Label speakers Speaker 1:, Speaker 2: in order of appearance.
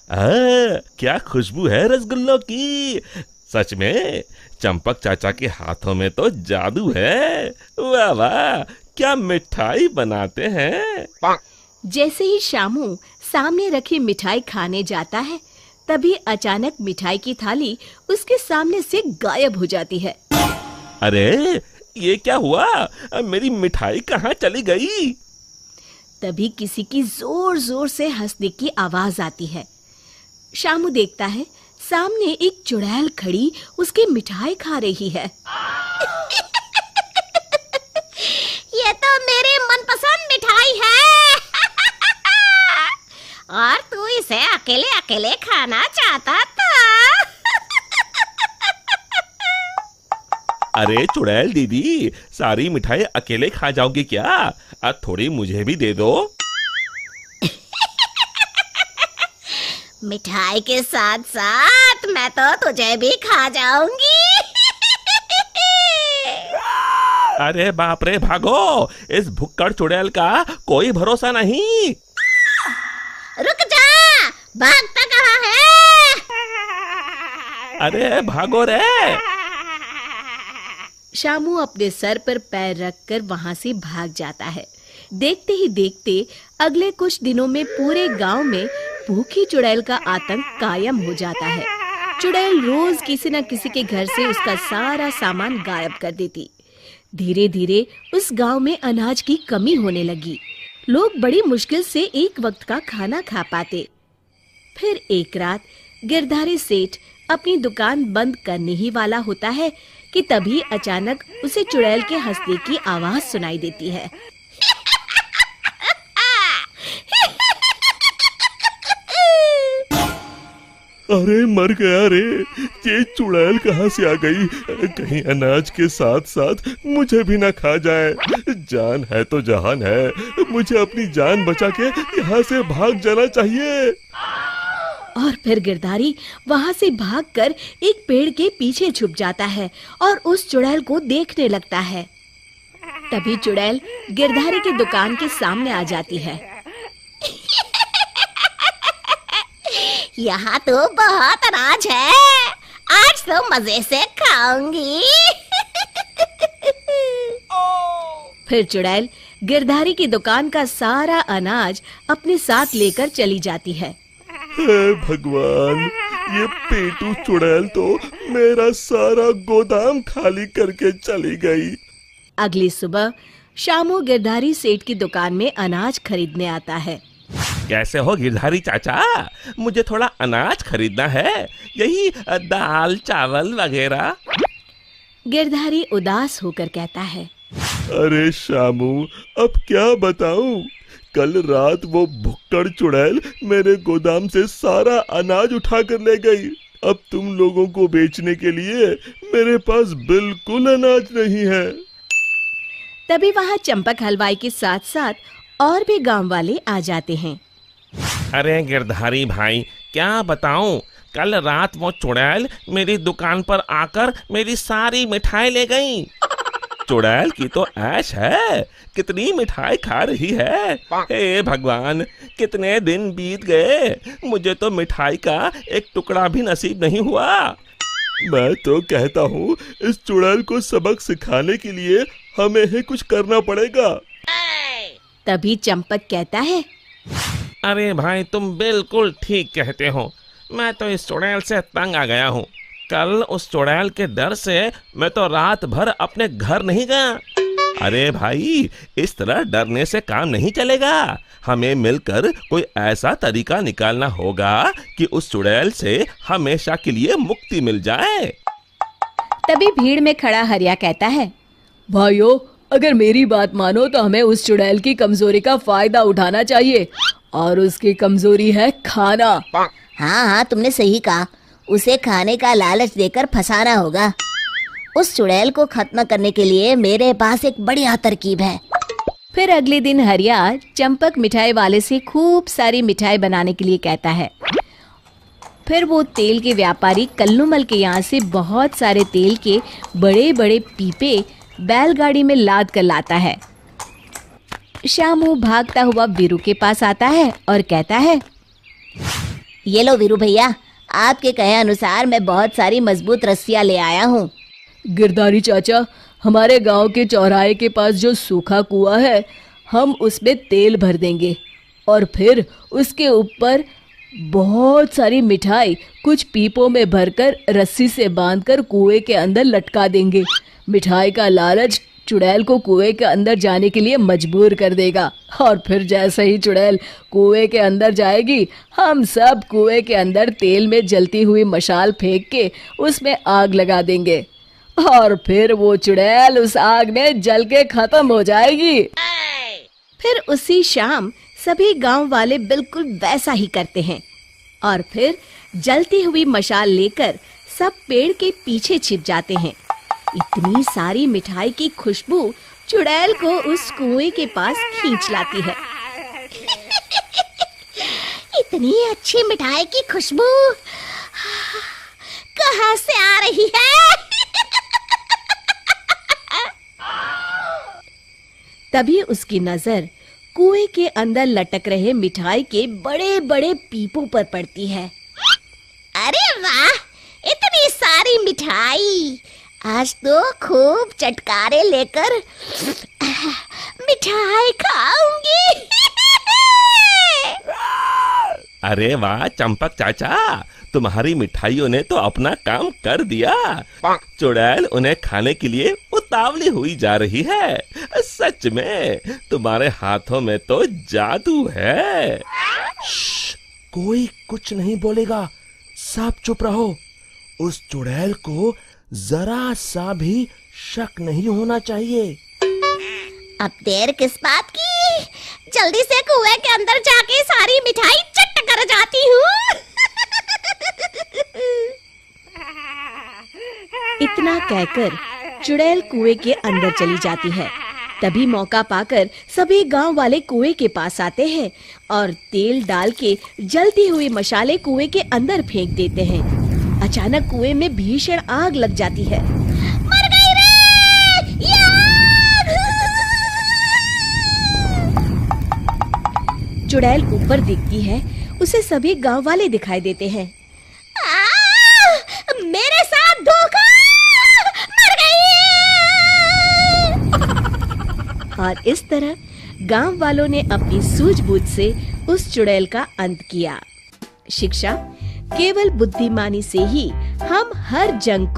Speaker 1: क्या खुशबू है रसगुल्लों की। सच में चंपक चाचा के हाथों में तो जादू है। वाह वाह, क्या मिठाई बनाते हैं।
Speaker 2: जैसे ही शामू सामने रखी मिठाई खाने जाता है, तभी अचानक मिठाई की थाली उसके सामने से गायब हो जाती है।
Speaker 1: अरे ये क्या हुआ, मेरी मिठाई कहाँ चली गई।
Speaker 2: तभी किसी की जोर जोर से हंसने की आवाज आती है। शामू देखता है सामने एक चुड़ैल खड़ी उसकी मिठाई खा रही है।
Speaker 3: ये तो मेरी मनपसंद मिठाई है। और तू इसे अकेले अकेले खाना चाहता था।
Speaker 1: अरे चुड़ैल दीदी, सारी मिठाई अकेले खा जाओगी क्या? थोड़ी मुझे भी दे दो।
Speaker 3: मिठाई के साथ साथ मैं तो तुझे भी खा जाऊंगी।
Speaker 1: अरे बाप रे, भागो, इस भुक्कड़ चुड़ैल का कोई भरोसा नहीं।
Speaker 3: रुक जा, भागता कहाँ है?
Speaker 1: अरे भागो रे।
Speaker 2: शामू अपने सर पर पैर रखकर वहां से भाग जाता है। देखते ही देखते अगले कुछ दिनों में पूरे गांव में भूखी चुड़ैल का आतंक कायम हो जाता है। चुड़ैल रोज किसी न किसी के घर से उसका सारा सामान गायब कर देती। धीरे धीरे उस गांव में अनाज की कमी होने लगी। लोग बड़ी मुश्किल से एक वक्त का खाना खा पाते। फिर एक रात गिरधारी सेठ अपनी दुकान बंद करने ही वाला होता है कि तभी अचानक उसे चुड़ैल के हंसने की आवाज सुनाई देती है।
Speaker 1: अरे मर गया रे, ये चुड़ैल कहाँ से आ गई? कहीं अनाज के साथ साथ मुझे भी ना खा जाए। जान है तो जहान है, मुझे अपनी जान बचा के यहाँ से भाग जाना चाहिए।
Speaker 2: और फिर गिरधारी वहां से भागकर एक पेड़ के पीछे छुप जाता है और उस चुड़ैल को देखने लगता है। तभी चुड़ैल गिरधारी की दुकान के सामने आ जाती है।
Speaker 3: यहाँ तो बहुत अनाज है, आज तो मजे से खाऊंगी।
Speaker 2: फिर चुड़ैल गिरधारी की दुकान का सारा अनाज अपने साथ लेकर चली जाती है।
Speaker 1: हे भगवान, ये पेटू चुड़ैल तो मेरा सारा गोदाम खाली करके चली गई।
Speaker 2: अगली सुबह शामू गिरधारी सेठ की दुकान में अनाज खरीदने आता है।
Speaker 1: कैसे हो गिरधारी चाचा, मुझे थोड़ा अनाज खरीदना है, यही दाल चावल वगैरह।
Speaker 2: गिरधारी उदास होकर कहता है,
Speaker 1: अरे शामू, अब क्या बताऊं, कल रात वो भुक्कड़ चुड़ैल मेरे गोदाम से सारा अनाज उठा कर ले गई। अब तुम लोगों को बेचने के लिए मेरे पास बिल्कुल अनाज नहीं है।
Speaker 2: तभी वहाँ चंपक हलवाई के साथ साथ और भी गांव वाले आ जाते हैं।
Speaker 1: अरे गिरधारी भाई, क्या बताऊं, कल रात वो चुड़ैल मेरी दुकान पर आकर मेरी सारी मिठाई ले गई। चुड़ैल की तो ऐश है, कितनी मिठाई खा रही है। हे भगवान, कितने दिन बीत गए, मुझे तो मिठाई का एक टुकड़ा भी नसीब नहीं हुआ। मैं तो कहता हूँ इस चुड़ैल को सबक सिखाने के लिए हमें ही कुछ करना पड़ेगा।
Speaker 2: तभी चंपक कहता है,
Speaker 1: अरे भाई, तुम बिल्कुल ठीक कहते हो, मैं तो इस चुड़ैल से तंग आ गया हूँ। कल उस चुड़ैल के डर से मैं तो रात भर अपने घर नहीं गया। अरे भाई, इस तरह डरने से काम नहीं चलेगा, हमें मिलकर कोई ऐसा तरीका निकालना होगा कि उस चुड़ैल से हमेशा के लिए मुक्ति मिल जाए।
Speaker 2: तभी भीड़ में खड़ा हरिया कहता है, भाइयों, अगर मेरी बात मानो तो हमें उस चुड़ैल की कमजोरी का फायदा उठाना चाहिए, और उसकी कमजोरी है खाना।
Speaker 3: हाँ हाँ, तुमने सही कहा, उसे खाने का लालच देकर फंसाना होगा। उस चुड़ैल को खत्म करने के लिए मेरे पास एक बढ़िया तरकीब है।
Speaker 2: फिर अगले दिन हरिया चंपक मिठाई वाले से खूब सारी मिठाई बनाने के लिए कहता है। फिर वो तेल के व्यापारी कल्लूमल के यहाँ से बहुत सारे तेल के बड़े बड़े पीपे बैलगाड़ी में लाद कर लाता है। शामू भागता हुआ वीरू के पास आता है और कहता है,
Speaker 3: ये लो वीरू भैया, आपके कहे अनुसार मैं बहुत सारी मजबूत रस्सियां ले आया हूँ।
Speaker 2: गिरधारी चाचा, हमारे गांव के चौराहे के पास जो सूखा कुआं है, हम उसमें तेल भर देंगे और फिर उसके ऊपर बहुत सारी मिठाई कुछ पीपों में भरकर रस्सी से बांधकर कुएं के अंदर लटका देंगे। मिठाई का लालच चुड़ैल को कुएं के अंदर जाने के लिए मजबूर कर देगा और फिर जैसे ही चुड़ैल कुएं के अंदर जाएगी, हम सब कुएं के अंदर तेल में जलती हुई मशाल फेंक के उसमें आग लगा देंगे और फिर वो चुड़ैल उस आग में जल के खत्म हो जाएगी। फिर उसी शाम सभी गांव वाले बिल्कुल वैसा ही करते हैं और फिर जलती हुई मशाल लेकर सब पेड़ के पीछे छिप जाते हैं। इतनी सारी मिठाई की खुशबू चुड़ैल को उस कुएं के पास खींच लाती है।
Speaker 3: इतनी अच्छी मिठाई की खुशबू कहाँ से आ रही है?
Speaker 2: तभी उसकी नजर कुएं के अंदर लटक रहे मिठाई के बड़े बड़े पीपों पर पड़ती है।
Speaker 3: अरे वाह, इतनी सारी मिठाई! आज तो खूब चटकारे लेकर मिठाई खाऊंगी।
Speaker 1: अरे वाह चंपक चाचा, तुम्हारी मिठाइयों ने तो अपना काम कर दिया। चुड़ैल उन्हें खाने के लिए उतावली हुई जा रही है। सच में तुम्हारे हाथों में तो जादू है।
Speaker 4: कोई कुछ नहीं बोलेगा, सब चुप रहो। उस चुड़ैल को जरा सा भी शक नहीं होना चाहिए।
Speaker 3: अब देर किस बात की? जल्दी से कुएं के अंदर जाके सारी मिठाई चट कर जाती हूँ।
Speaker 2: इतना कहकर चुड़ैल कुएं के अंदर चली जाती है। तभी मौका पाकर सभी गांव वाले कुएं के पास आते हैं और तेल डाल के जलती हुई मशाले कुएं के अंदर फेंक देते हैं। अचानक कुएं में भीषण आग लग जाती है।
Speaker 3: मर गई रे!
Speaker 2: चुड़ैल ऊपर दिखती है, उसे सभी गांव वाले दिखाई देते हैं।
Speaker 3: मेरे साथ धोखा! मर गई!
Speaker 2: और इस तरह गांव वालों ने अपनी सूझबूझ से उस चुड़ैल का अंत किया। शिक्षा, केवल बुद्धिमानी से ही हम हर जंग